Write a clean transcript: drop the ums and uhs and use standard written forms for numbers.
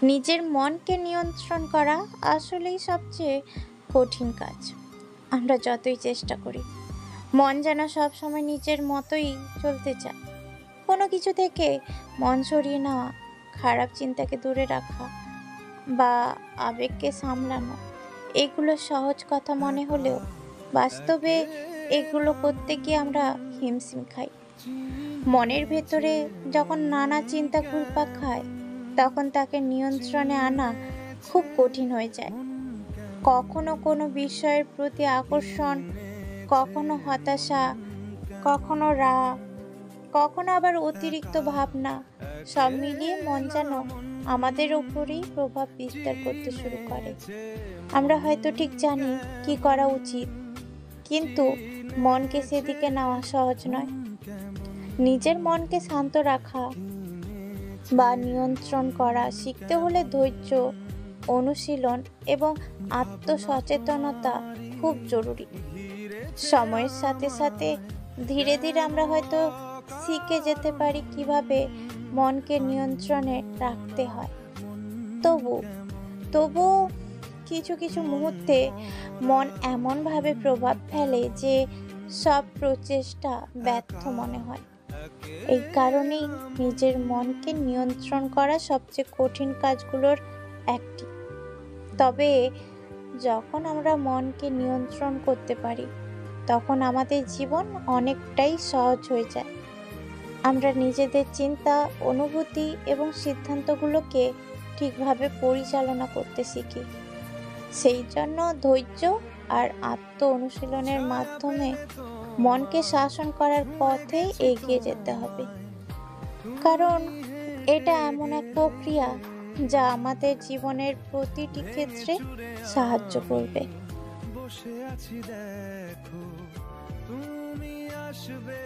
নিজের মনকে নিয়ন্ত্রণ করা আসলেই সবচেয়ে কঠিন কাজ। আমরা যতই চেষ্টা করি, মন যেন সবসময় নিজের মতোই চলতে চায়। কোনো কিছু থেকে মন সরিয়ে নেওয়া, খারাপ চিন্তাকে দূরে রাখা বা আবেগকে সামলানো, এগুলো সহজ কথা মনে হলেও বাস্তবে এগুলো করতে গিয়ে আমরা হিমশিম খাই। মনের ভেতরে যখন নানা চিন্তা ঘুরপাক খায়, তখন তাকে নিয়ন্ত্রণে আনা খুব কঠিন হয়ে যায়। কখনো কোনো বিষয়ের প্রতি আকর্ষণ, কখনো হতাশা, কখনো রাগ, কখনো আবার অতিরিক্ত ভাবনা, সব মিলিয়ে মন যেন আমাদের উপরেই প্রভাব বিস্তার করতে শুরু করে। আমরা হয়তো ঠিক জানি কি করা উচিত, কিন্তু মনকে সেদিকে নেওয়া সহজ নয়। নিজের মনকে শান্ত রাখা বা নিয়ন্ত্রণ করা শিখতে হলে ধৈর্য, অনুশীলন এবং আত্মসচেতনতা খুব জরুরি। সময়ের সাথে সাথে ধীরে ধীরে আমরা হয়তো শিখে যেতে পারি কিভাবে মনকে নিয়ন্ত্রণে রাখতে হয়। তবু তবুও কিছু কিছু মুহূর্তে মন এমনভাবে প্রভাব ফেলে যে সব প্রচেষ্টা ব্যর্থ মনে হয়। এই কারণেই নিজের মনকে নিয়ন্ত্রণ করা সবচেয়ে কঠিন কাজগুলোর একটি। তবে যখন আমরা মনকে নিয়ন্ত্রণ করতে পারি, তখন আমাদের জীবন অনেকটাই সহজ হয়ে যায়। আমরা নিজেদের চিন্তা, অনুভূতি এবং সিদ্ধান্তগুলোকে ঠিকভাবে পরিচালনা করতে শিখি। সেই জন্য ধৈর্য আর আত্ম অনুশীলনের মাধ্যমে মনকে শাসন করার পথে এগিয়ে যেতে হবে। কারণ এটা এমন এক প্রক্রিয়া যা আমাদের জীবনের প্রতিটি ক্ষেত্রে সাহায্য করবে। বসে আছি দেখো, তুমি আসবে